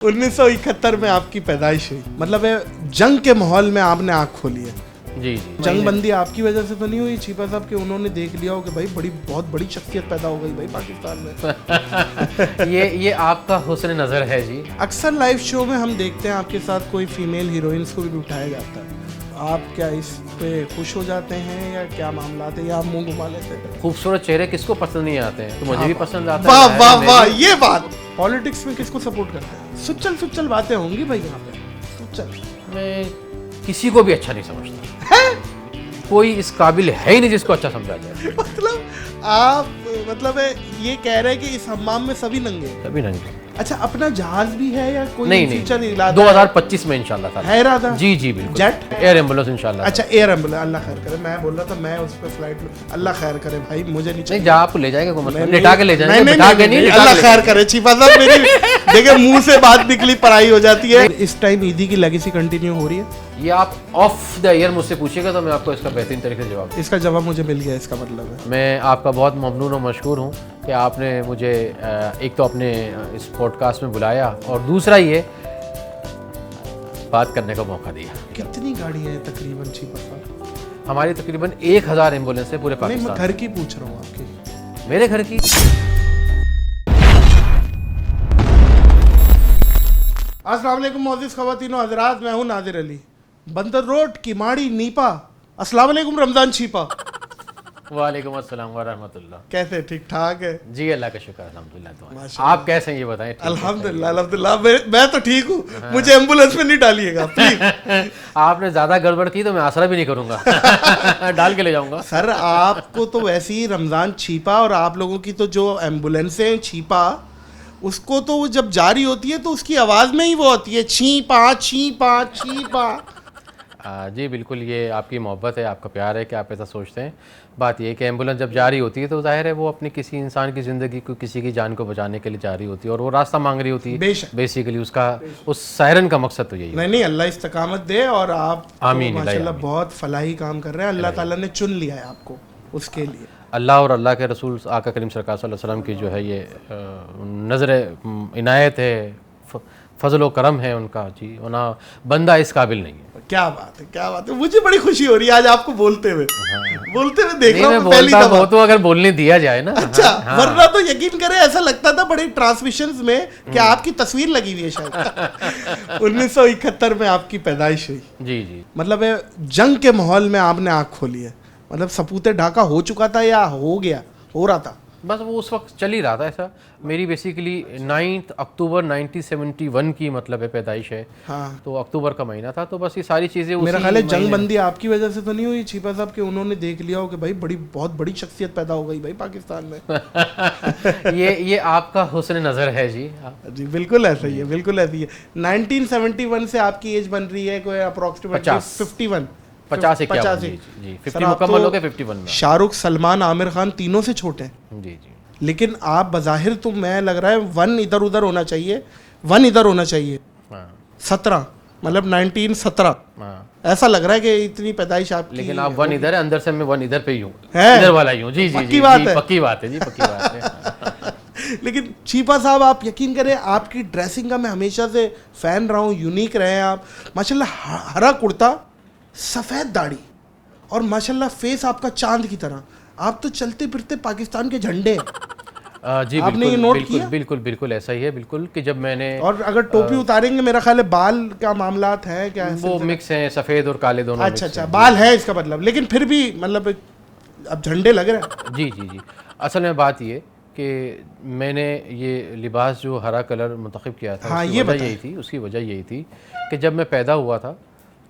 1971 में आपकी पैदाइश हुई, मतलब जंग के माहौल में आपने आँख खोली है। जी जी। जंग बंदी आपकी वजह से तो नहीं हुई छिपा साहब के, उन्होंने देख लिया हो कि भाई बहुत बड़ी शख्सियत पैदा हो गई भाई पाकिस्तान में। ये आपका हुस्न नज़र है जी। अक्सर लाइव शो में हम देखते हैं आपके साथ कोई फीमेल हीरोइंस को भी उठाया जाता है, आप क्या इस पे खुश हो जाते हैं या क्या मामला है, या आप मुंह घुमा लेते हैं? खूबसूरत चेहरे किसको पसंद नहीं आते हैं, तो मुझे भी पसंद आता वाह है। वाह वाह, ये बात। पॉलिटिक्स में किसको सपोर्ट करते हैं? सुच्चल बातें होंगी भाई यहाँ पे, सुच्चल। मैं किसी को भी अच्छा नहीं समझता है? कोई इस काबिल है ही नहीं जिसको अच्छा समझा जाए। मतलब आप ये कह रहे हैं कि इस हम्माम में सभी नंगे हैं? कभी नहीं। अच्छा, अपना जहाज भी है या कोई नहीं फ्यूचर नहीं, इरादा 2025 में इंशाल्लाह है इरादा? जी जी बिल्कुल। जेट, एयर एम्बुलेंस इंशाल्लाह। अच्छा एयर एम्बुलेंस, अल्लाह खैर करे। मैं बोल रहा था मैं उस पे फ्लाइट में, अल्लाह खैर करे भाई, मुझे नहीं चाहिए। नहीं, जा आपको ले जाएगा कोई मसला नहीं, नहीं, लिटा के ले जाएंगे, नहीं, बिठा के नहीं, नहीं, अल्लाह खैर करे। छिपा साहब मेरी देखिए मुंह से बात निकली पढ़ाई हो जाती है। इस टाइम ईदी की लेगेसी कंटिन्यू हो रही है? ये आप ऑफ द ईयर मुझसे पूछिएगा तो मैं आपको इसका बेहतरीन तरीके से जवाब। इसका जवाब मुझे मिल गया, इसका मतलब है मैं आपका बहुत ममनून और मशकूर हूँ कि आपने मुझे एक तो अपने इस पॉडकास्ट में बुलाया और दूसरा ये बात करने का मौका दिया। कितनी गाड़ियाँ हैं तकरीबन छिपा साहब? हमारी तकरीबन 1000 एम्बुलेंस है पूरे नहीं, मैं पाकिस्तान। घर की पूछ रहा हूँ आपकी। मेरे घर की। अस्सलाम वालेकुम मोअज़्ज़िज़ ख़वातीन व हज़रात, मैं हूँ नादिर अली, बंदर रोड, किमाड़ी, नीपा। अस्सलाम वालेकुम रमज़ान छिपा। वालेकुम अस्सलाम व रहमतुल्लाह। कैसे, ठीक ठाक है? जी अल्लाह का शुक्र अल्हम्दुलिल्लाह। तो माशाअल्लाह। आप कैसे हैं ये बताएं? अल्हम्दुलिल्लाह अल्हम्दुलिल्लाह, मैं तो ठीक हूँ। मुझे एम्बुलेंस में नहीं डालिएगा प्लीज। आपने ज़्यादा गड़बड़ की तो मैं आसरा भी नहीं करूँगा। डाल के ले जाऊँगा। सर आपको तो वैसे ही रमज़ान छिपा, और आप लोगों की तो जो एम्बुलेंसें छिपा, उसको तो वो जब जारी होती है तो उसकी आवाज़ में ही वो होती है, छीपा छीपा छीपा। जी बिल्कुल, ये आपकी मोहब्बत है, आपका प्यार है कि आप ऐसा सोचते हैं। बात ये है कि एम्बुलेंस जब जारी होती है तो जाहिर है वो अपनी किसी इंसान की ज़िंदगी को, किसी की जान को बचाने के लिए जारी होती है और वो रास्ता मांग रही होती है। बेसिकली उसका उस सायरन का मकसद तो यही है। नहीं, अल्लाह इस्तकामत दे, और आप आमीन माशाल्लाह बहुत फलाही काम कर रहे हैं। अल्लाह ताला ने चुन लिया है आपको उसके लिए। अल्लाह और अल्लाह के रसूल आका करीम सरकार सल्लल्लाहु अलैहि वसल्लम की जो है ये नज़र इनायत है, फजल व करम है उनका जी, वरना बंदा इस काबिल नहीं है। क्या बात है, क्या बात है। मुझे बड़ी खुशी हो रही है आज आपको बोलते हुए देख रहा हूँ पहली दफा। वो तो अगर बोलने दिया जाए ना। अच्छा, वरना तो यकीन करें ऐसा लगता था बड़े ट्रांसमिशंस में कि आपकी तस्वीर लगी हुई है शायद। 1971 में आपकी पैदाइश हुई। जी जी। मतलब जंग के माहौल में आपने आँख खोली है, मतलब सपूते ढाका हो चुका था या हो रहा था? बस वो उस वक्त चल ही रहा था ऐसा। मेरी बेसिकली 9 अक्टूबर 1971 की मतलब है पैदाइश है। हाँ। तो अक्टूबर का महीना था, तो बस ये सारी चीज़ें मेरा ख्याल है जंग बंदी आपकी वजह से तो नहीं हुई छिपा साहब के, उन्होंने देख लिया हो कि भाई बहुत बड़ी शख्सियत पैदा हो गई भाई पाकिस्तान में। ये आपका हुस्न नज़र है जी। जी बिल्कुल ऐसा ही है, बिल्कुल ऐसी है। 1971 से आपकी एज बन रही है कोई अप्रोक्सीमेटली 51 50 जी 50 मुकम्मल हो गए 51 में। शाहरुख, सलमान, आमिर खान तीनों से छोटे हैं। जी जी। लेकिन आप बज़ाहिर तो मैं लग रहा है वन इधर उधर होना चाहिए, 17 मतलब 1917 ऐसा लग रहा है कि इतनी पैदाइश आपकी। लेकिन आप वन इधर है, अंदर से मैं वन इधर पे ही हूँ, है इधर वाला ही हूँ। जी जी, पक्की बात है, पक्की बात है जी, पक्की बात है। लेकिन छिपा साहब आप यकीन करें, आपकी ड्रेसिंग का मैं हमेशा से फैन रहा हूँ, यूनिक रहे हैं आप माशाल्लाह। हरा कुर्ता, सफ़ेद दाढ़ी, और माशाल्लाह फेस आपका चांद की तरह। आप तो चलते फिरते पाकिस्तान के झंडे हैं। जी आपने ये नोट किया? बिल्कुल ऐसा ही है बिल्कुल, कि जब मैंने और अगर टोपी उतारेंगे मेरा ख्याल है बाल का मामलात है क्या? वो मिक्स हैं, सफ़ेद और काले दोनों। अच्छा, बाल है इसका मतलब, लेकिन फिर भी मतलब अब झंडे लग रहे हैं। जी। असल में बात ये कि मैंने ये लिबास जो हरा कलर मुंतखब किया था, हाँ, उसकी वजह यही थी कि जब मैं पैदा हुआ था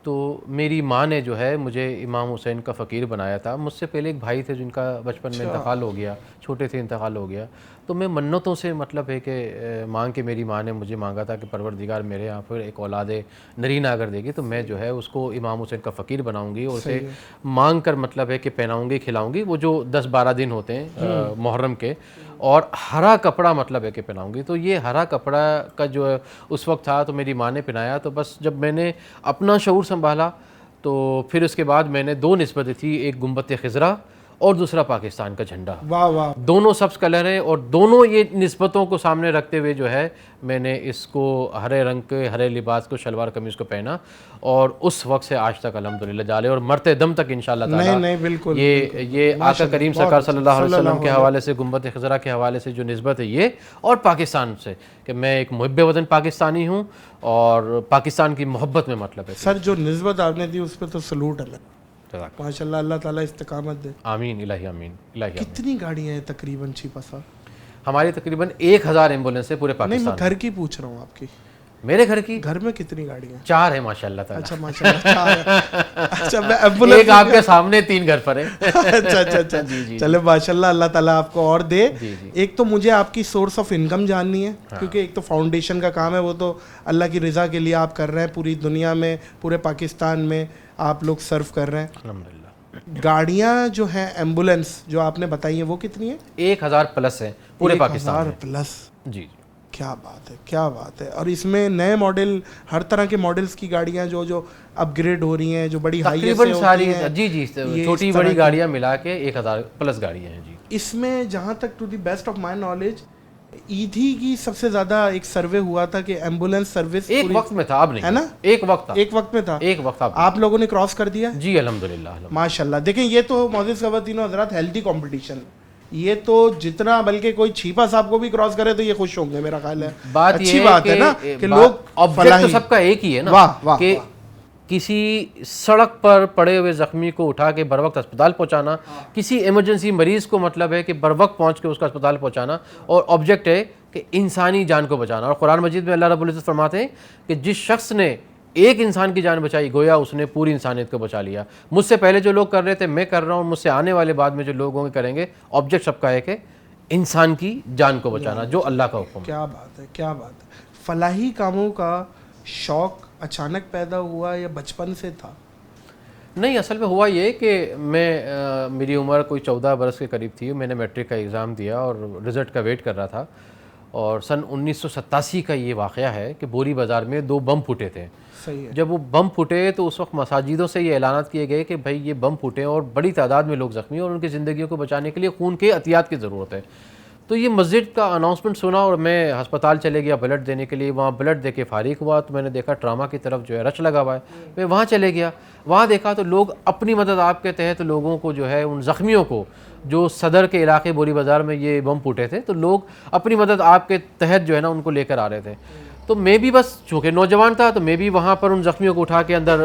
तो मेरी माँ ने जो है मुझे इमाम हुसैन का फ़कीर बनाया था। मुझसे पहले एक भाई थे जिनका बचपन में इंतकाल हो गया, छोटे थे इंतकाल हो गया। तो मैं मन्नतों से मतलब है कि मांग के मेरी माँ ने मुझे मांगा था कि परवरदिगार मेरे यहाँ पर एक औलाद नरीना अगर देगी तो मैं जो है उसको इमाम हुसैन का फ़कीर बनाऊँगी और उसे मांग कर मतलब है कि पहनाऊँगी, खिलाऊँगी, वो जो 10-12 दिन होते हैं मुहर्रम के, और हरा कपड़ा मतलब है कि पहनाऊँगी। तो ये हरा कपड़ा का जो उस वक्त था तो मेरी माँ ने पहनाया। तो बस जब मैंने अपना शऊर संभाला तो फिर उसके बाद मैंने 2 निस्बतें थी, एक गुंबत खिज़रा और दूसरा पाकिस्तान का झंडा। वाह वाह। दोनों सब्ज कलर है और दोनों ये निस्बतों को सामने रखते हुए जो है मैंने इसको हरे रंग के हरे लिबास को शलवार कमीज़ को पहना और उस वक्त से आज तक अल्हम्दुलिल्लाह जाले और मरते दम तक इंशाअल्लाह ताला नहीं बिल्कुल ये आका करीम सरकार सल्लल्लाहु अलैहि वसल्लम के हवाले से गुंबद खज़रा के हवाले से जो निस्बत है ये और पाकिस्तान से कि मैं एक मुहिब्बे वतन पाकिस्तानी हूँ और पाकिस्तान की मोहब्बत में मतलब है। सर जो निस्बत आपने दी उस पर तो सलूट है माशाल्लाह, अल्लाह ताला इस्तिकामत दे। आमीन इलाही आमीन इलाही। कितनी गाड़ियाँ हैं तकरीबन छिपा साहब? हमारी तकरीबन 1000 एम्बुलेंस है पूरे नहीं पाकिस्तान। मैं घर की पूछ रहा हूँ आपकी। मेरे घर की घर में कितनी गाड़ियाँ? 4 है माशाल्लाह ताला। अच्छा माशाल्लाह 4 है। अच्छा मैं एम्बुलेंस एक आपके सामने 3 घर पर है। अच्छा जी। चले माशाल्लाह, अल्लाह ताला आपको और दे। जी। एक तो मुझे आपकी सोर्स ऑफ इनकम जाननी है क्योंकि एक तो फाउंडेशन का काम है, वो तो अल्लाह की रज़ा के लिए आप कर रहे हैं, पूरी दुनिया में पूरे पाकिस्तान में आप लोग सर्व कर रहे हैं अल्हम्दुलिल्लाह। गाड़ियाँ जो हैं एम्बुलेंस जो आपने बताई है वो कितनी है? 1000 प्लस है पूरे पाकिस्तान में। प्लस। जी क्या बात है, क्या बात है। और इसमें नए मॉडल, हर तरह के मॉडल्स की गाड़ियाँ जो अपग्रेड हो रही हैं, जो बड़ी हाई तकरीबन सारी जी छोटी बड़ी गाड़ियाँ मिला के 1000 प्लस गाड़ियाँ हैं जी। इसमें जहाँ तक to the best of my knowledge ईदी की सबसे ज्यादा एक सर्वे हुआ था कि एम्बुलेंस सर्विस एक वक्त में था, अब नहीं है ना? एक वक्त में था आप लोगों ने क्रॉस कर दिया जी अल्हम्दुलिल्लाह माशाल्लाह। देखें ये तो मौजूद ख़वातीन हज़रात हेल्दी कंपटीशन, ये तो जितना बल्कि कोई छीपा साहब को भी क्रॉस करे तो ये खुश होंगे मेरा ख्याल है। बात अच्छी बात है ना कि लोग ऑब्जेक्ट तो सबका एक ही है ना। वाह कि किसी सड़क पर पड़े हुए ज़ख्मी को उठा के बर वक्त अस्पताल पहुंचाना, किसी इमरजेंसी मरीज़ को मतलब है कि बर वक्त पहुँच के उसका अस्पताल पहुंचाना, और ऑब्जेक्ट है कि इंसानी जान को बचाना। और कुरान मजीद में अल्लाह रब्बुल इज़्ज़त फरमाते हैं कि जिस शख्स ने एक इंसान की जान बचाई गोया उसने पूरी इंसानियत को बचा लिया। मुझसे पहले जो लोग कर रहे थे मैं कर रहा हूँ, मुझसे आने वाले बाद में जो लोग होंगे करेंगे। ऑब्जेक्ट सबका है कि इंसान की जान को बचाना, जो अल्लाह का हुक्म। क्या बात है, क्या बात है। फलाही कामों का शौक़ अचानक पैदा हुआ या बचपन से था? नहीं, असल में हुआ ये कि मेरी उम्र कोई 14 बरस के करीब थी। मैंने मैट्रिक का एग्ज़ाम दिया और रिज़ल्ट का वेट कर रहा था। और सन 1987 का ये वाक़या है कि बोरी बाज़ार में 2 बम फूटे थे। सही है। जब वो बम फूटे तो उस वक्त मसाजिदों से ये ऐलानात किए गए कि भाई ये बम फूटे और बड़ी तादाद में लोग ज़ख्मी और उनकी ज़िंदगियों को बचाने के लिए खून के एहतियात की ज़रूरत है। तो ये मस्जिद का अनाउंसमेंट सुना और मैं अस्पताल चले गया ब्लड देने के लिए। वहाँ ब्लड दे के फारिग हुआ तो मैंने देखा ट्रामा की तरफ जो है रश लगा हुआ है। मैं वहाँ चले गया, वहाँ देखा तो लोग अपनी मदद आपके तहत लोगों को जो है उन ज़ख्मियों को, जो सदर के इलाके बोरी बाज़ार में ये बम फूटे थे, तो लोग अपनी मदद आपके तहत जो है ना उनको लेकर आ रहे थे। तो मैं भी बस चूँकि नौजवान था तो मैं भी वहाँ पर उन ज़ख्मियों को उठा के अंदर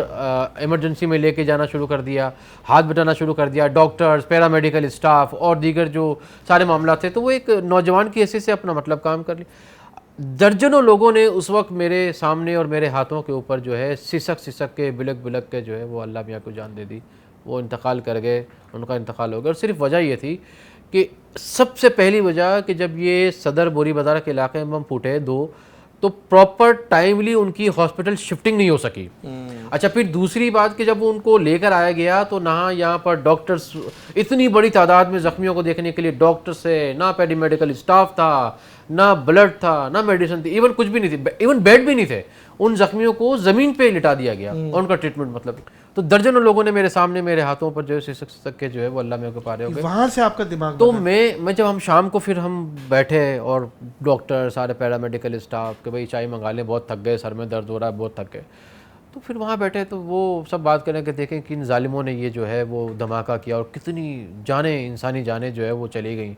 इमरजेंसी में लेके जाना शुरू कर दिया, हाथ बटाना शुरू कर दिया। डॉक्टर्स, पैरामेडिकल स्टाफ और दीगर जो सारे मामला थे, तो वो एक नौजवान की हैसियत से अपना मतलब काम कर लिया। दर्जनों लोगों ने उस वक्त मेरे सामने और मेरे हाथों के ऊपर जो है सिसक के बिलक के जो है वो अल्लाह मियाँ को जान दे दी। वो इंतकाल कर गए, उनका इंतकाल हो गया। और सिर्फ वजह ये थी कि सबसे पहली वजह कि जब ये सदर बोरी बाज़ार के इलाके में बम फूटे 2, तो प्रॉपर टाइमली उनकी हॉस्पिटल शिफ्टिंग नहीं हो सकी। अच्छा, फिर दूसरी बात कि जब उनको लेकर आया गया तो ना यहाँ पर डॉक्टर्स, इतनी बड़ी तादाद में ज़ख्मियों को देखने के लिए डॉक्टर्स से, ना पैरामेडिकल स्टाफ था, ना ब्लड था, ना मेडिसिन थी, इवन कुछ भी नहीं थी, इवन बेड भी नहीं थे। उन ज़ख्मियों को ज़मीन पे लिटा दिया गया और उनका ट्रीटमेंट मतलब। तो दर्जनों लोगों ने मेरे सामने मेरे हाथों पर जो है सिसक के जो है वो अल्लाह में के पारे हो गए। वहाँ से आपका दिमाग तो मैं जब हम शाम को फिर हम बैठे और डॉक्टर सारे पैरामेडिकल स्टाफ के भाई चाय मंगा लें, बहुत थक गए, सर में दर्द हो रहा है, बहुत थक गए। तो फिर वहाँ बैठे तो वो सब बात करें कि देखें कि इन जालिमों ने ये जो है वो धमाका किया और कितनी जानें, इंसानी जानें जो है वो चली गई।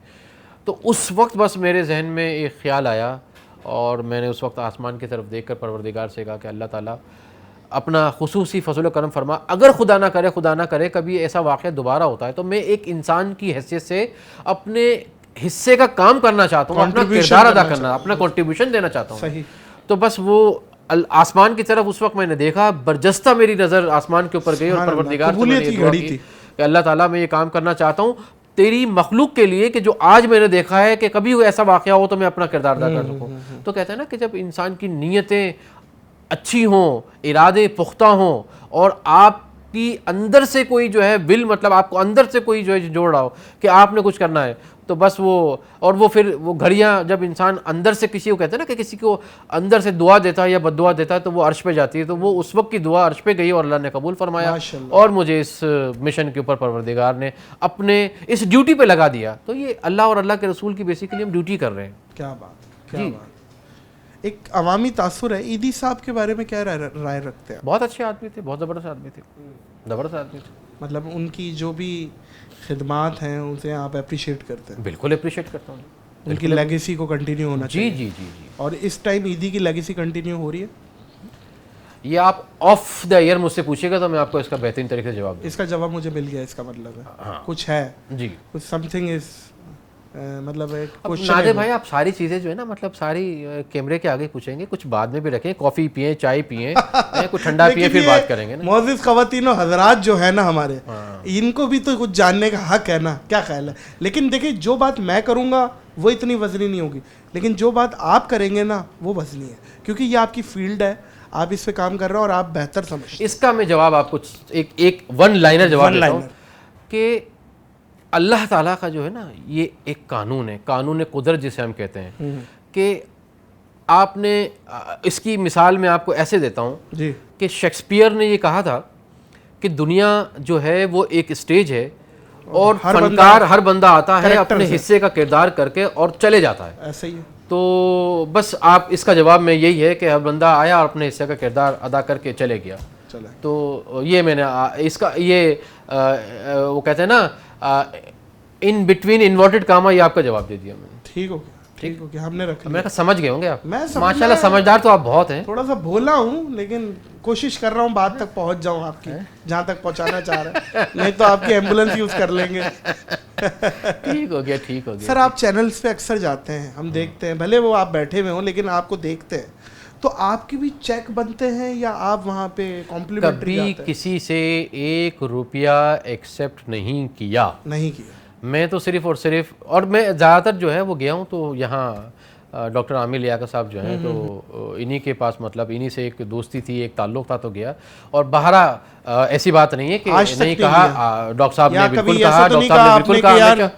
तो उस वक्त बस मेरे जहन में एक ख़्याल आया और मैंने उस वक्त आसमान की तरफ देखकर परवरदिगार से कहा कि अल्लाह ताला अपना खुसूसी फजल करम फरमा, अगर खुदा ना करे कभी ऐसा वाक़या दोबारा होता है तो मैं एक इंसान की हैसियत से अपने हिस्से का काम करना चाहता हूँ, अपना किरदार अदा करना, अपना कंट्रीब्यूशन देना चाहता हूँ। तो बस वो आसमान की तरफ उस वक्त मैंने देखा, बरजस्ता मेरी नज़र आसमान के ऊपर गई और परवरदिगार से मैंने दुआ की कि अल्लाह ताला मैं ये काम करना चाहता हूँ तेरी मखलूक के लिए कि जो आज मैंने देखा है कि कभी ऐसा वाक़या हो तो मैं अपना किरदार अदा कर सकूँ। तो कहते हैं ना कि जब इंसान की नीयतें अच्छी हों, इरादे पुख्ता हों और आपकी आपकी अंदर से कोई जो है विल, मतलब आपको अंदर से कोई जो है जोड़ रहा हो कि आपने कुछ करना है, तो बस वो, और वो फिर वो घड़ियाँ जब इंसान अंदर से किसी को कहते हैं ना कि किसी को अंदर से दुआ देता है या बद्दुआ देता है तो वो अर्श पे जाती है, तो वो उस वक्त की दुआ अर्श पे गई और अल्लाह ने कबूल फरमाया माशाल्लाह। और मुझे इस मिशन के ऊपर परवरदिगार ने अपने इस ड्यूटी पे लगा दिया। तो ये अल्लाह और अल्लाह के रसूल की बेसिकली हम ड्यूटी कर रहे हैं। क्या बात, क्या बात। एक अवामी तासुर है, ईदी साहब के बारे में क्या राय रखते हैं? बहुत अच्छे आदमी थे, बहुत ज़बरदस्त आदमी थे, ज़बरदस्त आदमी थे। मतलब उनकी जो भी खिदमात हैं उनसे आप अप्रिशिएट करते हैं? बिल्कुल अप्रिशिएट करता हूँ, उनकी लेगेसी को कंटिन्यू होना जी चाहिए। जी जी जी। और इस टाइम ईदी की लेगेसी कंटिन्यू हो रही है? ये आप ऑफ द ईयर मुझसे पूछिएगा तो मैं आपको इसका बेहतरीन तरीके से जवाब दूँ। इसका जवाब मुझे मिल गया, इसका मतलब है हाँ कुछ है, जी। कुछ समथिंग इज, मतलब एक अब क्वेश्चन नादिर भाई आप सारी चीज़ें जो है ना, मतलब सारी कैमरे के आगे पूछेंगे, कुछ बाद में भी रखें, कॉफ़ी पिए, चाय पिए, कुछ ठंडा पिए, फिर बात करेंगे ना। मोअज़्ज़िज़ ख़वातीन और हज़रात जो है ना हमारे, हाँ। इनको भी तो कुछ जानने का हक है ना, क्या ख्याल है? लेकिन देखिए जो बात मैं करूँगा वो इतनी वजनी नहीं होगी, लेकिन जो बात आप करेंगे ना वो वजनी है, क्योंकि ये आपकी फील्ड है, आप इस पे काम कर रहे हो और आप बेहतर समझते हैं। इसका मैं जवाब आपको एक वन लाइनर जवाब देता हूँ कि अल्लाह ताला का जो है ना ये एक कानून है, कानून कुदरत जिसे हम कहते हैं, कि आपने इसकी मिसाल मैं आपको ऐसे देता हूँ जी कि शेक्सपियर ने ये कहा था कि दुनिया जो है वो एक स्टेज है और फनकार हर बंदा आता है अपने हिस्से का किरदार करके और चले जाता है, ऐसा ही है। तो बस आप इसका जवाब में यही है कि हर बंदा आया और अपने हिस्से का किरदार अदा करके चले गया। चले तो ये मैंने इसका ये वो कहते हैं ना इन बिटवीन इन्वर्टेड कामा, ये आपका जवाब दे दिया मैंने। ठीक हो गया, ठीक हो गया, हमने रख लिया। मैंने कहा समझ गए होंगे आप, मैं माशाल्लाह समझदार तो आप बहुत हैं। थोड़ा सा भोला हूँ लेकिन कोशिश कर रहा हूँ बात तक पहुँच जाऊँ आपकी, जहाँ तक पहुँचाना चाह रहे हैं, नहीं तो आपकी एम्बुलेंस यूज़ कर लेंगे। ठीक हो गया, ठीक हो गया। सर आप चैनल्स पे अक्सर जाते हैं, हम देखते हैं, भले वो आप बैठे हुए हों लेकिन आपको देखते हैं, तो आपके भी चेक बनते हैं या आप वहाँ पे कॉम्प्लीमेंट्री कभी जाते हैं? किसी से 1 रुपया एक्सेप्ट नहीं किया, नहीं किया। मैं तो सिर्फ और सिर्फ, और मैं ज़्यादातर जो है वो गया हूँ तो यहाँ डॉक्टर आमिर लियाकत साहब जो हैं तो इन्हीं के पास, मतलब इन्हीं से एक दोस्ती थी, एक ताल्लुक था तो गया। और बहरा ऐसी बात नहीं है कि नहीं कहा, डॉक्टर साहब ने बिल्कुल कहा, डॉक्टर साहब ने बिल्कुल कहा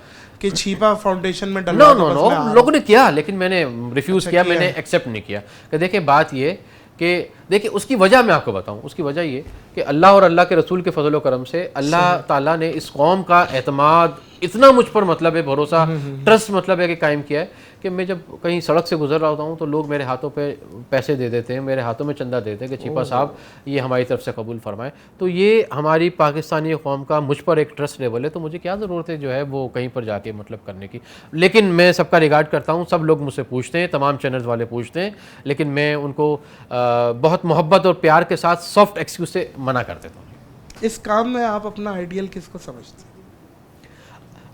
कि छिपा फाउंडेशन में नो नो नो, लोगों ने किया लेकिन मैंने रिफ्यूज़ किया, मैंने एक्सेप्ट नहीं किया। कि देखिए बात ये कि देखिए उसकी वजह मैं आपको बताऊं, उसकी वजह ये कि अल्लाह और अल्लाह के रसूल के फजल व करम से अल्लाह ताला ने इस कौम का एतमाद इतना मुझ पर, मतलब है भरोसा, ट्रस्ट मतलब है कि कायम किया है कि मैं जब कहीं सड़क से गुजर रहा होता हूँ तो लोग मेरे हाथों पे पैसे दे देते हैं, मेरे हाथों में चंदा देते हैं कि छिपा साहब ये हमारी तरफ से कबूल फरमाएं। तो ये हमारी पाकिस्तानी कौम का मुझ पर एक ट्रस्ट लेवल है, तो मुझे क्या ज़रूरत है जो है वो कहीं पर जाके मतलब करने की। लेकिन मैं सबका रिगार्ड करता हूँ, सब लोग मुझसे पूछते हैं, तमाम चैनल्स वाले पूछते हैं, लेकिन मैं उनको बहुत मोहब्बत और प्यार के साथ सॉफ्ट एक्सक्यूज से मना कर देता हूँ। इस काम में आप अपना आइडियल किसको समझते हैं?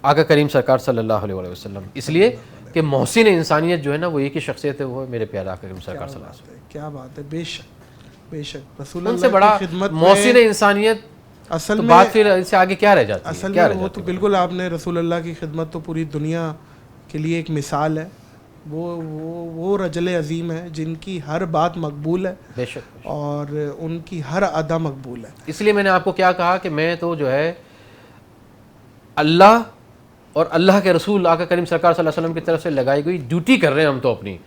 आका करीम सरकार सल्लल्लाहु अलैहि वसल्लम, इसलिए कि मोहसिन इंसानियत जो है ना वो एक ही शख्सियत है, वो है मेरे प्यारे आका करीम सरकार सल्लल्लाहु अलैहि वसल्लम। क्या बात है, बेशक बेशक रसूल उनसे बड़ा मोहसिन इंसानियत असल तो में, बात फिर इससे आगे क्या रह जाती है? असल क्या में वो तो बिल्कुल आपने रसूल अल्लाह की खिदमत तो पूरी दुनिया के लिए एक मिसाल है। वो रजल अजीम है जिनकी हर बात मकबूल है, बेशक, और उनकी हर अदा मकबूल है। इसलिए मैंने आपको क्या कहा कि मैं तो जो है अल्लाह और अल्लाह के रसूल आका करीम सरकार सल्लल्लाहु अलैहि वसल्लम की तरफ से लगाई गई ड्यूटी कर रहे हैं हम तो अपनी।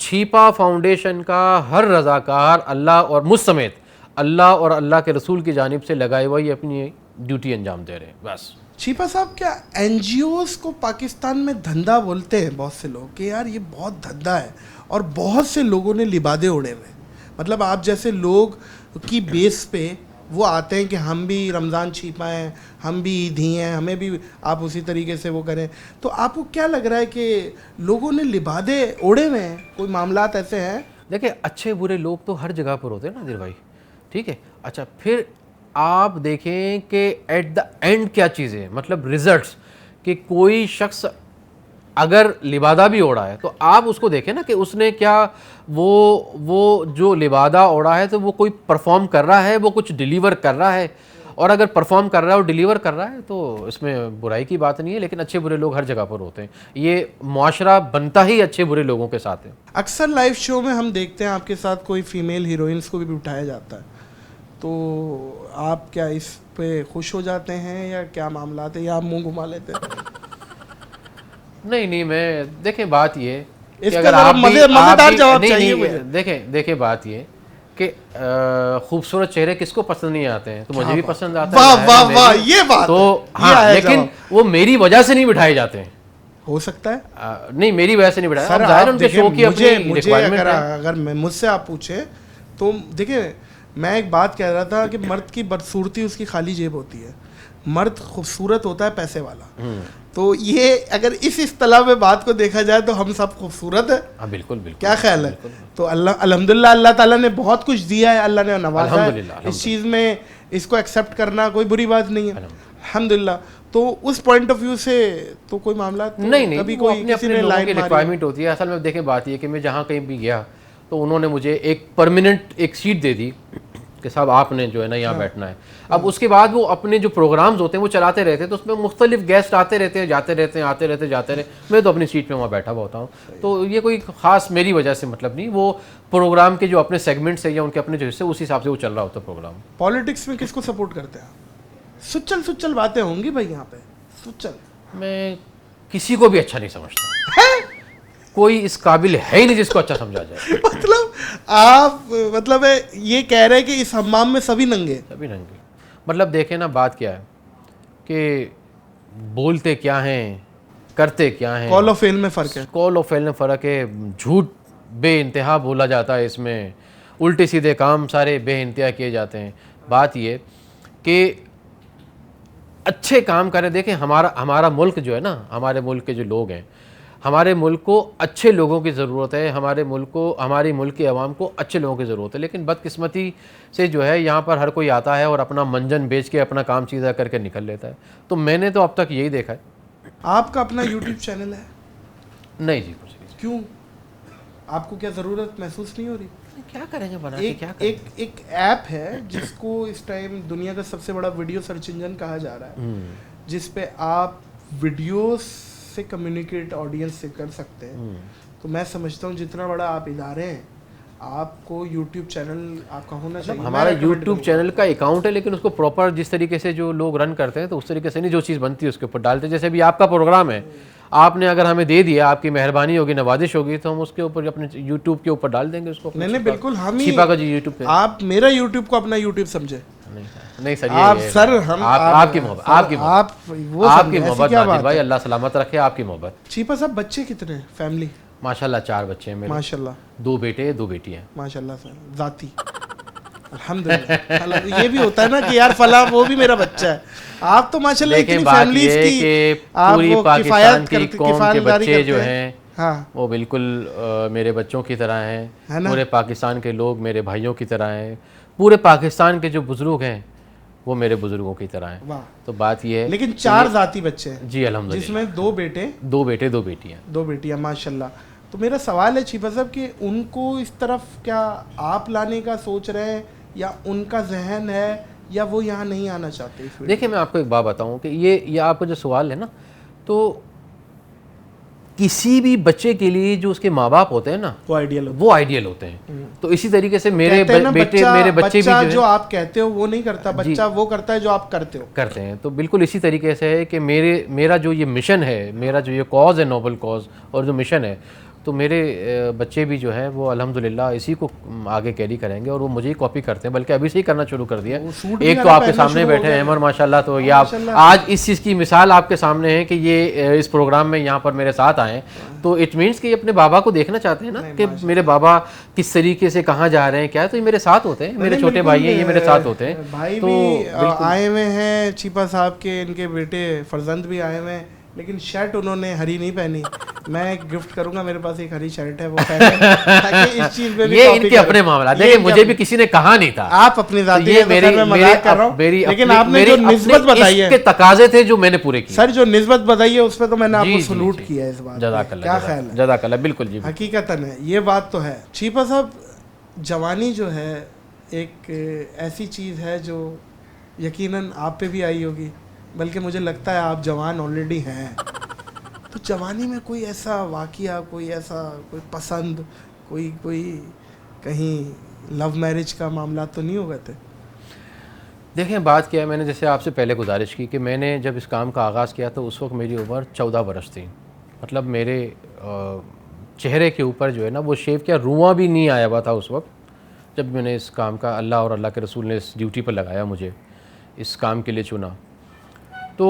छिपा फाउंडेशन का हर रज़ाकार अल्लाह और मुझ समेत अल्लाह और अल्लाह के रसूल की जानिब से लगाई हुई अपनी ड्यूटी अंजाम दे रहे हैं बस। छिपा साहब, क्या एनजीओज़ को पाकिस्तान में धंधा बोलते हैं बहुत से लोग कि यार ये बहुत धंधा है, और बहुत से लोगों ने लिबादे उड़े हुए, मतलब आप जैसे लोग की बेस पे वो आते हैं कि हम भी रमज़ान छिपाएं, हम भी ईद ही हैं, हमें भी आप उसी तरीके से वो करें। तो आपको क्या लग रहा है कि लोगों ने लिबादे ओढ़े हुए हैं? कोई मामलात ऐसे हैं? देखिए अच्छे बुरे लोग तो हर जगह पर होते हैं नादिर भाई, ठीक है। अच्छा फिर आप देखें कि एट द एंड क्या चीज़ है, मतलब रिजल्ट्स, कि कोई शख्स अगर लिबादा भी ओढ़ा है तो आप उसको देखें ना कि उसने क्या वो जो लिबादा ओढ़ा है तो वो कोई परफॉर्म कर रहा है, वो कुछ डिलीवर कर रहा है। और अगर परफॉर्म कर रहा है और डिलीवर कर रहा है तो इसमें बुराई की बात नहीं है, लेकिन अच्छे बुरे लोग हर जगह पर होते हैं। ये मुआशरा बनता ही अच्छे बुरे लोगों के साथ है। अक्सर लाइव शो में हम देखते हैं आपके साथ कोई फीमेल हीरोइंस को भी उठाया जाता है, तो आप क्या इस पे खुश हो जाते हैं या क्या मामला है, या आप मुंह घुमा लेते हैं? नहीं, मैं देखें बात ये कि इसका अगर जरा आप भी मजेदार जवाब नहीं, चाहिए नहीं, मुझे। देखें बात ये कि खूबसूरत चेहरे किसको पसंद नहीं आते हैं, तो मुझे भी पसंद आता वाह है, वाह मैं वाह, भी- ये बात तो है, ये हाँ, आया लेकिन जवाब। वो मेरी वजह से नहीं बिठाए जाते हैं। हो सकता है नहीं, मेरी वजह से नहीं बिठाए, सर। अब जाहिर आप उनके देखिए, शो की मुझे अपनी मुझे रिक्वायरमेंट अगर है। अगर मैं मुझसे आप पूछे तो देखिए, मैं एक बात कह रहा था कि मर्द की बदसूरती उसकी खाली जेब होती है, मर्द खूबसूरत होता है पैसे वाला। तो ये अगर इस इस्तिलाह में बात को देखा जाए तो हम सब खूबसूरत है। हाँ, बिल्कुल बिल्कुल। क्या ख्याल है? तो अल्लाह अल्हम्दुलिल्लाह, अल्लाह ताला ने बहुत कुछ दिया है, अल्लाह ने नवाजा है अल्हम्दुलिल्लाह, इस चीज़ में, इसको एक्सेप्ट करना कोई बुरी बात नहीं है, अल्हम्दुलिल्लाह। तो उस पॉइंट ऑफ व्यू से तो कोई मामला तो नहीं, कभी वो कोई अपने किसी अपने ने लोगों की लाइन मारी? रिक्वायरमेंट होती है। असल में देखें बात ये कि मैं जहाँ कहीं भी गया तो उन्होंने मुझे एक परमानेंट एक सीट दे दी कि साहब आपने जो है ना यहाँ बैठना है। अब उसके बाद वो अपने जो प्रोग्राम्स होते हैं वो चलाते रहते हैं, तो उसमें मुख्तलिफ गेस्ट आते रहते हैं, जाते रहते हैं, आते रहते जाते रहे। मैं तो अपनी सीट पे वहाँ बैठा हुआ होता हूँ, तो ये कोई ख़ास मेरी वजह से मतलब नहीं, वो प्रोग्राम के जो अपने सेगमेंट्स है या उनके अपने जो हिस्से उस हिसाब से वो चल रहा होता है प्रोग्राम। पॉलिटिक्स में किसको सपोर्ट करते हैं? सुच्चल सुच्चल बातें होंगी भाई यहाँ पे, सुच्चल। मैं किसी को भी अच्छा नहीं समझता, कोई इस काबिल है ही नहीं जिसको अच्छा समझा जाए। मतलब आप मतलब है ये कह रहे हैं कि इस हम्माम में सभी नंगे? सभी नंगे। मतलब देखें ना, बात क्या है कि बोलते क्या हैं, करते क्या हैं। कॉल ऑफ फेल में फ़र्क है। कॉल और फेल में फ़र्क है। झूठ बेइंतहा बोला जाता है इसमें, उल्टे सीधे काम सारे बेइंतहा किए जाते हैं। बात ये कि अच्छे काम करें। देखें हमारा मुल्क जो है ना, हमारे मुल्क के जो लोग हैं, हमारे मुल्क को अच्छे लोगों की ज़रूरत है, हमारे मुल्क को, हमारी मुल्क की आवाम को अच्छे लोगों की ज़रूरत है। लेकिन बदकिस्मती से जो है यहाँ पर हर कोई आता है और अपना मंजन बेच के अपना काम सीधा करके निकल लेता है। तो मैंने तो अब तक यही देखा है। आपका अपना यूट्यूब चैनल है? नहीं जी, कुछ नहीं। क्यों? आपको क्या ज़रूरत महसूस नहीं हो रही? क्या करेंगे बना के, क्या करेंगे? एक ऐप है जिसको इस टाइम दुनिया का सबसे बड़ा वीडियो सर्च इंजन कहा जा रहा है, जिस पे आप वीडियोस से कम्युनिकेट ऑडियंस से कर सकते हैं। तो मैं समझता हूँ जितना बड़ा आप इदारे हैं, आपको यूट्यूब चैनल आपका होना चाहिए। हमारा यूट्यूब चैनल का अकाउंट है, लेकिन उसको प्रॉपर जिस तरीके से जो लोग रन करते हैं तो उस तरीके से नहीं, जो चीज़ बनती है उसके ऊपर डालते हैं। जैसे भी आपका प्रोग्राम है, आपने अगर हमें दे दिया, आपकी मेहरबानी होगी, नवाजिश होगी, तो हम उसके ऊपर अपने यूट्यूब के ऊपर डाल देंगे उसको। नहीं बिल्कुल, हम ही छिपा का जी यूट्यूब पे। आप मेरा यूट्यूब को अपना यूट्यूब समझे? नहीं सर, आप सर हम आपकी मोहब्बत, आपकी मोहब्बत भाई, अल्लाह सलामत रखे आपकी मोहब्बत। छिपा साहब, बच्चे कितने हैं? फैमिली? माशाल्लाह 4 बच्चे हैं मेरे। माशाल्लाह। 2 बेटे 2 बेटियां। माशाल्लाह सर, जाती अल्हम्दुलिल्लाह। ये भी होता है ना कि यार फला वो भी मेरा बच्चा है। आप तो माशाल्लाह इतनी फैमिलीज की पूरी पाकिस्तान की कौम के बच्चे जो हैं, हाँ, वो बिल्कुल मेरे बच्चों की तरह हैं। पूरे पाकिस्तान के लोग मेरे भाइयों की तरह हैं। पूरे पाकिस्तान के जो बुजुर्ग हैं वो मेरे बुजुर्गों की तरह हैं। तो बात ये है, लेकिन 4 जाती बच्चे हैं जी अल्हम्दुलिल्लाह, जिसमें 2 बेटे 2 बेटे 2 बेटियां। 2 बेटियां माशाल्लाह। तो मेरा सवाल है छिपा साहब कि उनको इस तरफ क्या आप लाने का सोच रहे हैं, या उनका जहन है, या वो यहाँ नहीं आना चाहते? देखिए, मैं आपको एक बात बताऊं कि ये आपका जो सवाल है ना, तो किसी भी बच्चे के लिए जो उसके माँ बाप होते हैं ना, वो आइडियल होते हैं। तो इसी तरीके से मेरे बच्चे भी जो आप कहते हो वो नहीं करता, बच्चा वो करता है जो आप करते हैं। तो बिल्कुल इसी तरीके से है कि मेरा जो ये मिशन है, मेरा जो ये कॉज है, नोबल कॉज और जो मिशन है, तो मेरे बच्चे भी जो है वो अल्हम्दुलिल्लाह इसी को आगे कैरी करेंगे और वो मुझे ही कॉपी करते हैं, बल्कि अभी से ही करना शुरू कर दिया। एक तो आपके सामने बैठे हैं अमर माशाल्लाह, तो ये आप आज इस चीज़ की मिसाल आपके सामने है कि ये इस प्रोग्राम में यहाँ पर मेरे साथ आए, तो इट मीन्स कि अपने बाबा को देखना चाहते हैं ना कि मेरे बाबा किस तरीके से कहाँ जा रहे हैं, क्या है। तो ये मेरे साथ होते हैं, मेरे छोटे भाई हैं, ये मेरे साथ होते हैं। भाई भी आए हुए हैं छिपा साहब के, इनके बेटे फरजंद भी आए हुए हैं, लेकिन शर्ट उन्होंने हरी नहीं पहनी। मैं गिफ्ट करूंगा, मेरे पास एक हरी शर्ट है, वो पहने ताकि इस चीज में भी ये इनके अपने मामला। देखिए, मुझे भी किसी ने कहा नहीं था, आप अपनी जाती है, मैं मजाक कर रहा हूं, लेकिन आपने जो निस्बत बताई है, इसके तकाजे थे जो मैंने पूरे किए। सर जो निस्बत बताई है उस पर तो मैंने आपको सलूट किया है इस बात। क्या ख्याल है? जज़ाकल्लाह। बिल्कुल जी, हकीकतन है, ये बात तो है। छिपा साहब, जवानी जो है एक ऐसी चीज है जो यकीनन आप पे भी आई होगी, बल्कि मुझे लगता है आप जवान ऑलरेडी हैं। तो जवानी में कोई ऐसा वाक़या, कोई पसंद, कोई कहीं लव मैरिज का मामला तो नहीं हो गए थे? देखें बात क्या है, मैंने जैसे आपसे पहले गुजारिश की कि मैंने जब इस काम का आगाज़ किया तो उस वक्त मेरी उम्र 14 बरस थी। मतलब मेरे चेहरे के ऊपर जो है ना वो शेव किया रुआं भी नहीं आया हुआ था उस वक्त जब मैंने इस काम का, अल्लाह और अल्लाह के रसूल ने इस ड्यूटी पर लगाया, मुझे इस काम के लिए चुना। तो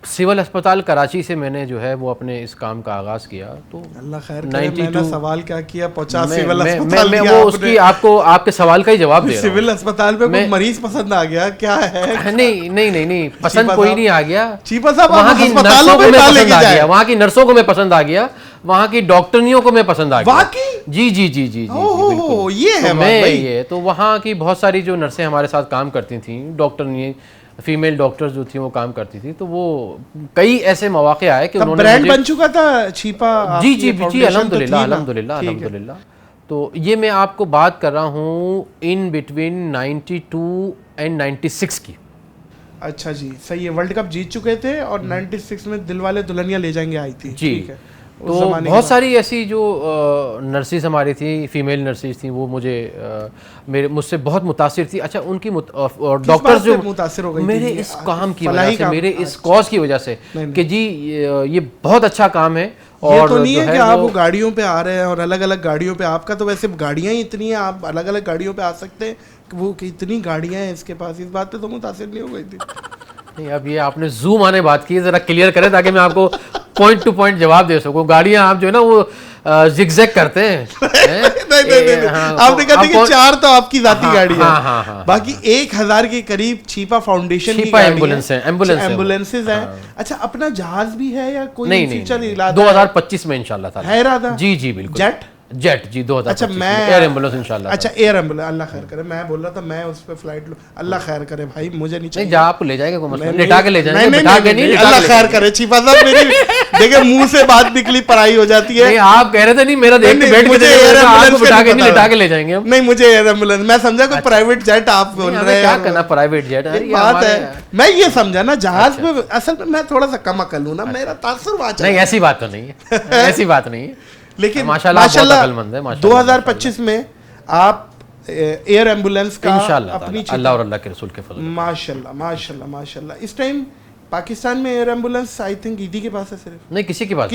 सिविल अस्पताल कराची से मैंने जो है वो अपने इस काम का आगाज़ किया। तो अल्लाह खैर करे, मैंने सवाल क्या किया, 50 सिविल मैं अस्पताल मैं दिया वो आपने। उसकी आपको आपके सवाल का ही जवाब दे रहा हूँ। सिविल अस्पताल में कोई मरीज पसंद आ गया क्या है? नहीं पसंद कोई नहीं आ गया। चीपा साहब वहाँ की अस्पतालों नर्सों को में मैं डाल पसंद लेके आ जाए। गया, वहाँ की नर्सों को मैं पसंद आ गया, वहाँ की डॉक्टरनियों को मैं पसंद आ गया। वाकई? जी जी जी जी जी ओहो, ये है तो बात मैं भाई। ये तो वहाँ की बहुत सारी जो नर्सें हमारे साथ काम करती थी, डॉक्टरनी फीमेल डॉक्टर्स जो थी वो काम करती थी, तो वो कई ऐसे मौके आए कि उन्होंने ब्रांड बन चुका था छिपा? जी जी जी अल्हम्दुलिल्लाह अल्हम्दुलिल्लाह अल्हम्दुलिल्लाह। तो ये मैं आपको बात कर रहा हूँ इन बिटवीन 92 एंड 96 की। अच्छा जी, सही है। वर्ल्ड कप जीत चुके थे और 96 में दिलवाले दुल्हनिया ले जाएंगे आई थी। जी, ठीक है। तो बहुत सारी ऐसी जो नर्सेज हमारी थी, फीमेल नर्सेज थी, वो मुझसे बहुत मुतासिर थी। अच्छा, उनकी डॉक्टर्स जो मुतासिर हो गई मेरे थी? इस काम की वजह से, मेरे इस कॉज की वजह से कि जी ये बहुत अच्छा काम है। और ये तो नहीं है कि आप वो गाड़ियों पे आ रहे हैं और अलग अलग गाड़ियों पे, आपका तो वैसे गाड़ियां ही इतनी हैं, आप अलग अलग गाड़ियों पे आ सकते हैं कि वो कि इतनी गाड़ियां हैं इसके पास, इस बात पे तो मुतासिर नहीं हो गई थी? नहीं, अब ये आपने जूम आने बात की, जरा क्लियर करें ताकि मैं आपको पॉइंट टू पॉइंट जवाब दे सकूं। गाड़ियां आप जो है ना वो जिगजैग करते हैं। नहीं। आपने कहा कि 4 तो आपकी जाती गाड़ी है, बाकी 1000 के करीब छिपा फाउंडेशन की एम्बुलेंसेज हैं। अच्छा, अपना जहाज भी है या कोई फ्यूचर इरादा? 2025 में इंशाल्लाह है इरादा? जी जी बिल्कुल। जेट जी 2025। अच्छा, मैं एयर एम्बुलेंस इंशाल्लाह। अच्छा, एयर एम्बुलेंस, अल्लाह खैर करे। मैं बोल रहा था मैं उस पे फ्लाइट लूं, अल्लाह खैर करे भाई, मुझे नहीं चाहिए। जा आप ले जाएंगे, कोई मसला नहीं, लिटा के ले जाएंगे, बिठा के नहीं, अल्लाह खैर करे। छिपा साहब मेरी देखिए मुंह से बात निकली पढ़ाई हो जाती है। नहीं, आप कह रहे थे नहीं मेरा देख के बैठ के आपको बिठा के नहीं, लिटा के ले जाएंगे हम। नहीं, मुझे एयर एम्बुलेंस, मैं समझा कोई प्राइवेट जेट आप बोल रहे हैं। क्या करना प्राइवेट जेट? बात है, मैं ये समझा ना जहाज में असल में मैं थोड़ा सा कम अकल हूं ना, मेरा तासुर वहां नहीं, ऐसी बात तो नहीं है, ऐसी बात नहीं है। लेकिन माशाल्लाह 2025 में आप एयर एम्बुलेंस का अपनी अल्लाह और अल्लाह के रसूल के फज़ल माशाल्लाह माशाल्लाह माशाल्लाह। इस टाइम पाकिस्तान में एयर एम्बुलेंस आई थिंक ईदी के पास है सिर्फ? नहीं, किसी के पास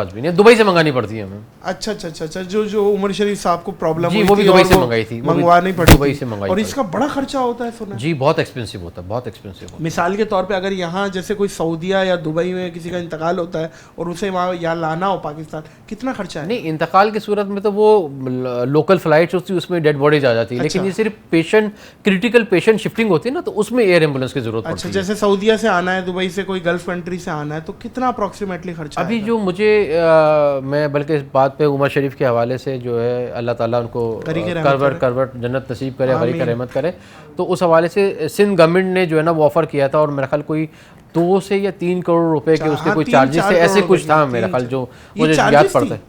भी नहीं, दुबई से मंगानी पड़ती है हमें। अच्छा, जो उमर शरीफ साहब को प्रॉब्लम हुई, वो भी दुबई से मंगाई थी, मंगवानी पड़ी दुबई से मंगाई। और इसका बड़ा खर्चा होता है सुना? जी, बहुत एक्सपेंसिव होता है, बहुत एक्सपेंसिव। मिसाल के तौर पे अगर यहाँ जैसे कोई सऊदीया या दुबई में किसी का इंतकाल होता है और उसे वहाँ यहाँ लाना हो पाकिस्तान, कितना खर्चा है? नहीं, इंतकाल की सूरत में तो वो लोकल फ्लाइट्स होती है, उसमें डेड बॉडीज आ जाती है। लेकिन ये सिर्फ पेशेंट, क्रिटिकल पेशेंट शिफ्टिंग होती है ना, तो उसमें एयर एम्बुलेंस की जरूरत पड़ती है। अच्छा, जैसे सऊदीया से आना है, दुबई से कोई गल्फ कंट्री से आना है, तो कितना अप्रोक्सीमेटली खर्चा? अभी जो मुझे मैं बल्कि इस बात पे उमर शरीफ के हवाले से जो है अल्लाह ताला उनको करवट जन्नत नसीब करे, गरीक रहमत करे, तो उस हवाले से सिंध गवर्नमेंट ने जो है ना वो ऑफर किया था, और मेरा ख्याल कोई 2 से या 3 करोड़ रुपए के उसके कोई चार्जेस थे, ऐसे कुछ था मेरा ख्याल, जो मुझे याद पड़ता है।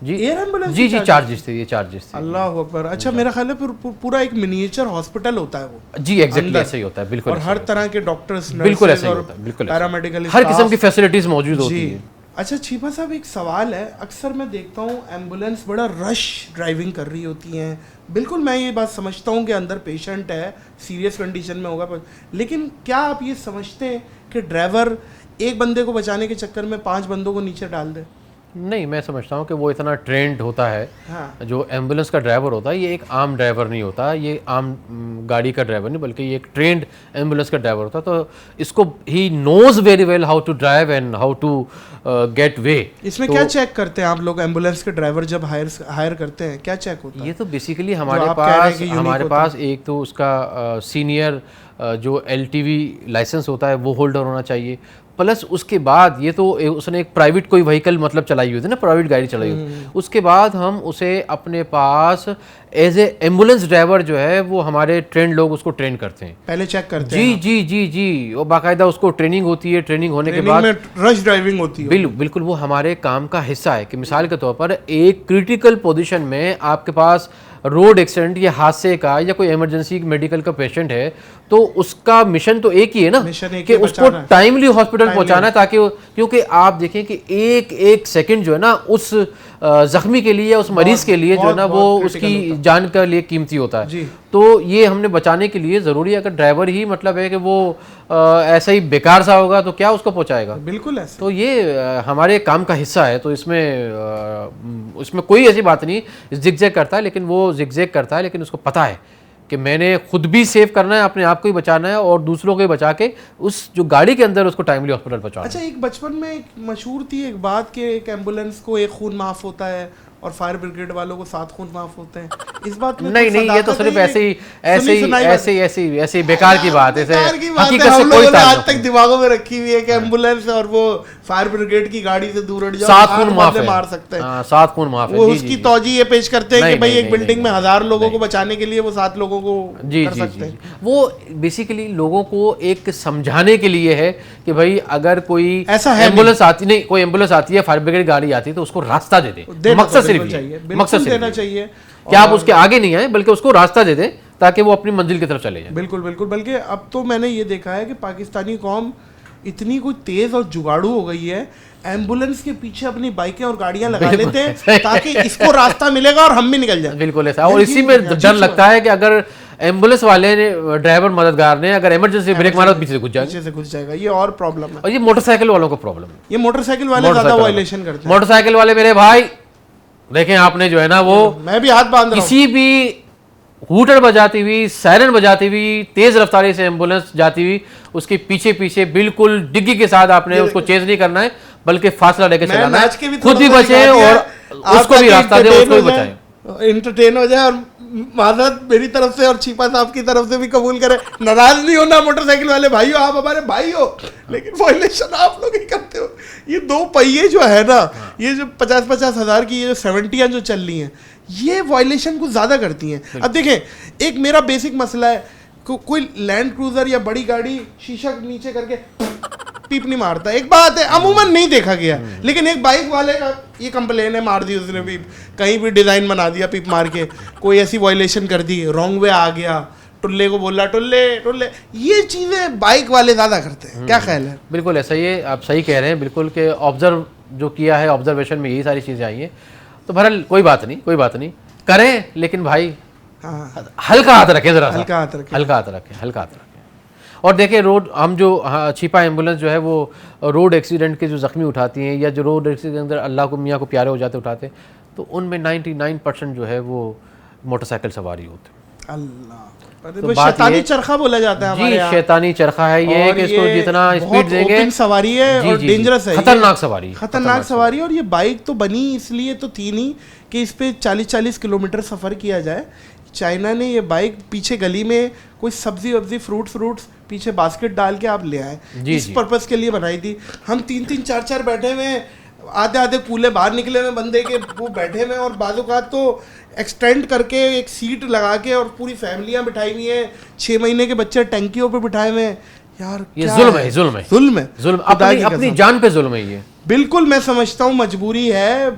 जी, एयर एम्बुलेंस जी चार्जेस थे, ये चार्जेस थे। अल्लाह अकबर। अच्छा, मेरा ख्याल है पूरा एक मिनिएचर हॉस्पिटल होता है वो। जी, एग्जैक्टली ऐसे ही होता है, बिल्कुल। और हर तरह के डॉक्टर्स, बिल्कुल ऐसे ही होता है, बिल्कुल पैरामेडिकल, हर किस्म की फैसिलिटीज मौजूद होती है। अच्छा छिपा साहब, एक सवाल है, अक्सर मैं देखता हूँ एम्बुलेंस बड़ा रश ड्राइविंग कर रही होती हैं। बिल्कुल मैं ये बात समझता हूँ कि अंदर पेशेंट है, सीरियस कंडीशन में होगा, लेकिन क्या आप ये समझते हैं कि ड्राइवर एक बंदे को बचाने के चक्कर में 5 बंदों को नीचे डाल दे? नहीं, मैं समझता हूँ कि वो इतना ट्रेंड होता है। हाँ। जो एम्बुलेंस का ड्राइवर होता है, ये एक आम ड्राइवर नहीं होता, ये आम गाड़ी का ड्राइवर नहीं, बल्कि ये एक ट्रेंड एम्बुलेंस का ड्राइवर होता है। तो इसको ही knows very well how to drive and how to get way. इसमें क्या चेक करते हैं आप लोग एम्बुलेंस के ड्राइवर जब हायर करते हैं? क्या चेक होता है? ये तो बेसिकली हमारे पास एक तो उसका सीनियर जो LTV लाइसेंस होता है वो होल्डर होना चाहिए, प्लस उसके बाद ये तो उसने एक प्राइवेट कोई व्हीकल मतलब चलाई हुई थी ना, प्राइवेट गाड़ी चलाई हुई। उसके बाद हम उसे अपने पास एज ए एम्बुलेंस ड्राइवर जो है वो हमारे ट्रेंड लोग उसको ट्रेन करते हैं, पहले चेक करते हैं। जी, और बाकायदा उसको ट्रेनिंग होती है, ट्रेनिंग होने के बाद रश ड्राइविंग होती है। बिल्कुल वो हमारे काम का हिस्सा है कि मिसाल के तौर पर एक क्रिटिकल पोजीशन में आपके पास रोड एक्सीडेंट या हादसे का या कोई इमरजेंसी मेडिकल का पेशेंट है, तो उसका मिशन तो एक ही है ना, कि उसको टाइमली हॉस्पिटल पहुंचाना है, ताकि क्योंकि आप देखें कि एक सेकंड जो है ना उस जख्मी के लिए, उस मरीज के लिए जो है ना वो उसकी जान के लिए कीमती होता है। तो ये हमने बचाने के लिए ज़रूरी है, अगर ड्राइवर ही मतलब है कि वो ऐसा ही बेकार सा होगा तो क्या उसको पहुंचाएगा। बिल्कुल ऐसे। तो ये हमारे काम का हिस्सा है, तो इसमें कोई ऐसी बात नहीं, जिगजैग करता है लेकिन वो जिगजैग करता है लेकिन उसको पता है कि मैंने खुद भी सेव करना है, अपने आप को ही बचाना है और दूसरों को ही बचा के उस जो गाड़ी के अंदर उसको टाइमली हॉस्पिटल पहुंचाना। अच्छा, एक बचपन में एक मशहूर थी एक बात कि एक एम्बुलेंस को एक खून माफ होता है और फायर ब्रिगेड वालों को 7 खून माफ होते हैं। इस बात में नहीं, ये तो सिर्फ ऐसे ही बेकार की बात है, हकीकत से कोई आज तक दिमागों में रखी हुई है कि एम्बुलेंस और वो फायर ब्रिगेड की गाड़ी से दूर हट जाओ, 7 खून माफ है, मार सकते हैं। 7 खून माफ है। वो उसकी तौजी ये पेश करते हैं कि भाई एक बिल्डिंग में 1000 लोगों को बचाने के लिए वो 7 लोगों को कर सकते हैं। वो बेसिकली लोगों को एक समझाने के लिए है कि भाई अगर कोई एम्बुलेंस आती, नहीं कोई एम्बुलेंस आती है, फायर ब्रिगेड गाड़ी आती है तो उसको रास्ता दे दे, मकसद मकसद देना चाहिए कि आप उसके आगे नहीं आए बल्कि उसको रास्ता दे दें ताकि वो अपनी मंजिल की तरफ चले जाए। बिल्कुल बिल्कुल। बल्कि अब तो मैंने ये देखा है कि पाकिस्तानी कौम इतनी कोई तेज और जुगाड़ू हो गई है, एम्बुलेंस के पीछे अपनी बाइकें और गाड़ियां लगा लेते हैं ताकि इसको रास्ता मिलेगा और हम भी निकल जाए। बिल्कुल ऐसा। और इसी में डर लगता है कि अगर एम्बुलेंस वाले ने, ड्राइवर मददगार ने अगर इमरजेंसी ब्रेक मारा तो पीछे से घुस जाएगा। ये और प्रॉब्लम है। और ये मोटरसाइकिल वालों का प्रॉब्लम है। ये मोटरसाइकिल वाले ज्यादा वायलेशन करते हैं। मोटरसाइकिल वाले मेरे भाई देखें आपने जो है ना वो, मैं भी हाथ बांध रहा हूं, किसी भी हूटर बजाती हुई, सायरन बजाती हुई, तेज रफ्तारी से एम्बुलेंस जाती हुई, उसके पीछे पीछे बिल्कुल डिग्गी के साथ आपने उसको चेज नहीं करना है बल्कि फासला लेके चलाना है, खुद भी बचे और उसको भी रास्ता दे, उसको भी बचाएं, इंटरटेन हो जाए। और माजरत मेरी तरफ से और चीपा साहब की तरफ से भी कबूल करें, नाराज नहीं होना मोटरसाइकिल वाले भाइयों, आप हमारे भाई हो, लेकिन वायलेशन आप लोग ही करते हो। ये 2 पहिए जो है ना, ये जो 50-50 हज़ार की ये जो 70 जो चल रही हैं, ये वायलेशन कुछ ज़्यादा करती हैं। अब देखें, एक मेरा बेसिक मसला है, कोई लैंड क्रूजर या बड़ी गाड़ी शीशा नीचे करके पीप नहीं मारता, एक बात है, अमूमन नहीं देखा गया। लेकिन एक बाइक वाले का ये कंप्लेन है, मार दी उसने पीप, कहीं भी डिज़ाइन बना दिया पीप मार के, कोई ऐसी वायलेशन कर दी, रॉन्ग वे आ गया, टुल्ले को बोला टुल्ले टुल्ले, ये चीज़ें बाइक वाले ज़्यादा करते हैं। क्या ख्याल है? बिल्कुल ऐसा ही है, आप सही कह रहे हैं बिल्कुल, कि ऑब्जर्व जो किया है, ऑब्जर्वेशन में यही सारी चीज़ें आई हैं। तो बहरहाल कोई बात नहीं करें, लेकिन भाई हल्का हाथ रखें, जरा हल्का हाथ रखें। और देखिए रोड, हम जो छिपा एम्बुलेंस जो है वो रोड एक्सीडेंट के जो ज़ख्मी उठाती हैं या जो रोड एक्सीडेंट के अंदर अल्लाह को मियाँ को प्यारे हो जाते उठाते, तो उनमें 99% जो है वो मोटरसाइकिल सवारी होते हैं। अल्लाह, तो शैतानी चरखा बोला जाता है हमारे यहाँ। शैतानी चरखा है ये, कि इसको जितना स्पीड देंगे, सवारी है और डेंजरस है, खतरनाक सवारी। और ये बाइक तो बनी इसलिए तो थी नहीं कि इस पे 40-40 किलोमीटर सफ़र किया जाए। चाइना ने ये बाइक पीछे गली में कोई सब्जी वब्जी फ्रूट्स पीछे बास्केट डाल के आप ले आए, इस पर्पस के लिए बनाई थी। हम 3-3 4-4 बैठे हुए, आधे कूले बाहर निकले हुए बंदे के, वो बैठे हुए, और बाज़-औक़ात तो एक्सटेंड करके एक सीट लगा के और पूरी फैमिलियाँ बिठाई हुई हैं, 6 महीने के बच्चे टैंकियों पे बिठाए हुए हैं। यार ये जुल्म है, अपनी जान पे जुल्म है ये। बिल्कुल मैं समझता हूँ मजबूरी है,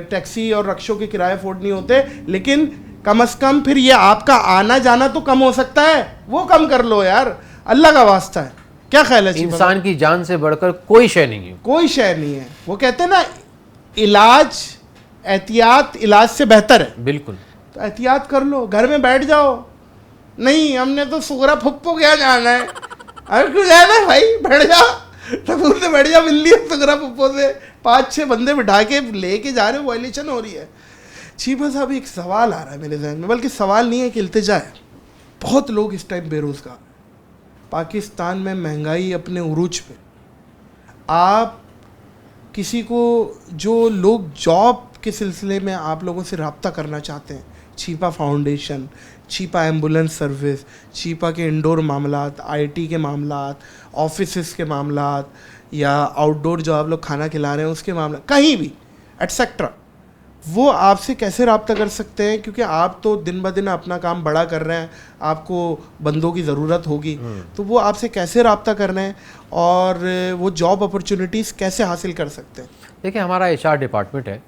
टैक्सी और रक्शों के किराए अफोर्ड नहीं होते, लेकिन कम से कम फिर ये आपका आना जाना तो कम हो सकता है, वो कम कर लो यार, अल्लाह का वास्ता है। क्या ख्याल है? इंसान की जान से बढ़कर कोई शय नहीं है, कोई शय नहीं है। वो कहते हैं ना, इलाज एहतियात इलाज से बेहतर है। बिल्कुल, तो एहतियात कर लो, घर में बैठ जाओ। नहीं हमने तो सुगरा फुप्पो क्या जाना है, अरे क्यों जाना है भाई, बैठ जा, तबूर से बैठ जा, मिल लिया सुगरा फुप्पो से, 5-6 बंदे बिठा के लेके जा रहे हो, वायलेशन हो रही है। चीफा साहब, एक सवाल आ रहा है मेरे जहन में, बल्कि सवाल नहीं है कि इल्तिजा है। बहुत लोग इस टाइम बेरोज़गार, पाकिस्तान में महंगाई अपने उरूज पे, आप किसी को, जो लोग जॉब के सिलसिले में आप लोगों से रब्ता करना चाहते हैं, छिपा फाउंडेशन, छिपा एम्बुलेंस सर्विस, छिपा के इंडोर मामलात, आईटी के मामलात, ऑफिस के मामलात, या आउटडोर जो आप लोग खाना खिला रहे हैं उसके मामला, कहीं भी एटसेट्रा, वो आपसे कैसे रब्ता कर सकते हैं? क्योंकि आप तो दिन ब दिन अपना काम बड़ा कर रहे हैं, आपको बंदों की ज़रूरत होगी, तो वो आपसे कैसे रब्ता कर रहे हैं और वो जॉब अपॉर्चुनिटीज़ कैसे हासिल कर सकते हैं? देखिए, हमारा HR डिपार्टमेंट है,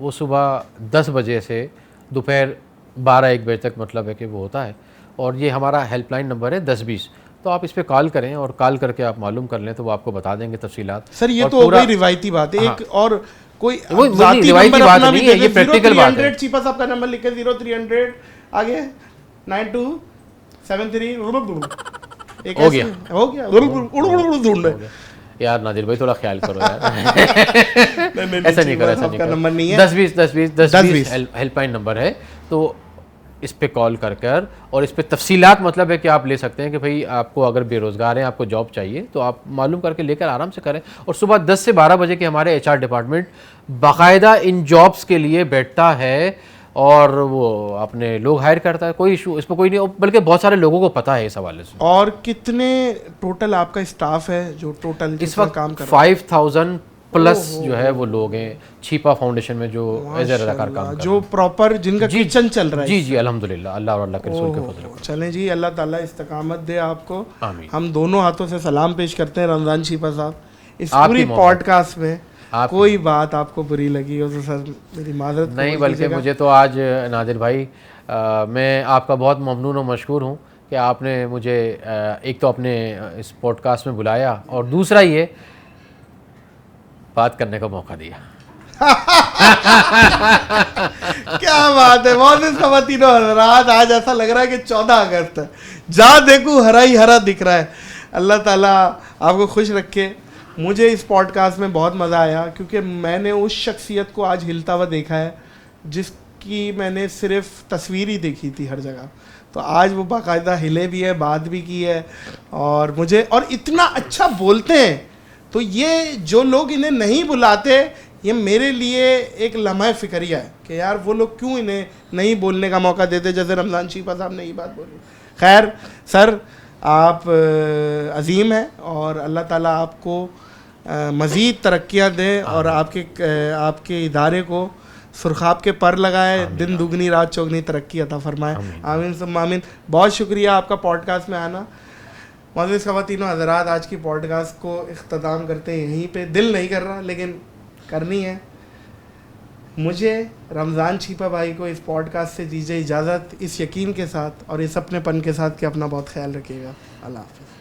वो सुबह 10 बजे से दोपहर 12-1 बजे तक मतलब है कि वो होता है, और ये हमारा हेल्पलाइन नंबर है 10-20, तो आप इस पर कॉल करें और कॉल करके आप मालूम कर लें तो वो आपको बता देंगे तफसीलात। सर ये तो हो गई रिवायती बात है। एक और कोई वो जाती रिवायती नंबर बात अपना नहीं भी है, दे ये दे, प्रैक्टिकल बात है। 0300 चीपा साहब का नंबर लिख के 0300 आगे 9273 एक हो ऐसे गया। हो गया ढूंढ हो गया। यार नादिर भाई थोड़ा ख्याल करो यार। नहीं, ऐसा नहीं करो, ऐसा चीपा नहीं साहब का करो। नंबर नहीं है। 10-20 हेल्पलाइन नंबर है, तो इस पे कॉल कर और इस पे तफसीलात, मतलब है कि आप ले सकते हैं कि भाई आपको अगर बेरोज़गार हैं, आपको जॉब चाहिए, तो आप मालूम करके लेकर आराम से करें। और सुबह 10 से 12 बजे के हमारे एचआर डिपार्टमेंट बाकायदा इन जॉब्स के लिए बैठता है और वो अपने लोग हायर करता है। कोई इशू इसमें कोई नहीं, बल्कि बहुत सारे लोगों को पता है इस हवाले से। और कितने टोटल आपका स्टाफ है जो टोटल इस वक्त काम कर रहा है? 5000 प्लस जो है वो लोग हैं छिपा फाउंडेशन में जो एज ए रज़ाकार काम कर जो प्रॉपर जिनका किचन चल रहा है। जी जी, अल्हम्दुलिल्लाह, अल्लाह और अल्लाह के रसूल के फजल से। चलें जी, अल्लाह ताला इस्तकामत दे आपको। आमीन। हम दोनों हाथों से सलाम पेश करते हैं रमज़ान छिपा साहब। इस आपकी पूरी मोहब्बत। पॉडकास्ट में आपकी कोई बात आपको बुरी लगी हो तो सर मेरी माजरत नहीं, बल्कि मुझे तो आज नादिर भाई मैं आपका बहुत ममनून और मशकूर हूँ कि आपने मुझे एक तो अपने इस पॉडकास्ट में बुलाया और दूसरा ये बात करने का मौका दिया। क्या बात है, बहुत खवातीनो हज़रात, आज ऐसा लग रहा है कि 14 अगस्त है, जहाँ देखूँ हरा ही हरा दिख रहा है। अल्लाह ताला आपको खुश रखे। मुझे इस पॉडकास्ट में बहुत मज़ा आया क्योंकि मैंने उस शख्सियत को आज हिलता हुआ देखा है जिसकी मैंने सिर्फ तस्वीर ही देखी थी हर जगह। तो आज वो बाकायदा हिले भी है, बात भी की है, और मुझे और इतना अच्छा बोलते हैं। तो ये जो लोग इन्हें नहीं बुलाते, ये मेरे लिए एक लम्हा फ़िक्रिया है कि यार वो लोग क्यों इन्हें नहीं बोलने का मौका देते, जैसे रमज़ान छिपा साहब ने ये बात बोली। खैर सर, आप अजीम हैं और अल्लाह ताला आपको मज़ीद तरक्कियाँ दें और आपके इदारे को सुरखाब के पर लगाए, दिन दुगनी रात चौगनी तरक्की अता फरमाए। आमीन सुम्मा आमीन। बहुत शुक्रिया आपका पॉडकास्ट में आना। मोअज़्ज़िज़ ख़वातीनो हज़रात, आज की पॉडकास्ट को इख्तिताम करते हैं यहीं पे। दिल नहीं कर रहा लेकिन करनी है। मुझे रमज़ान छिपा भाई को इस पॉडकास्ट से दीजिए इजाज़त, इस यकीन के साथ और इस अपनेपन के साथ कि अपना बहुत ख्याल रखिएगा। अल्लाह हाफ़िज़।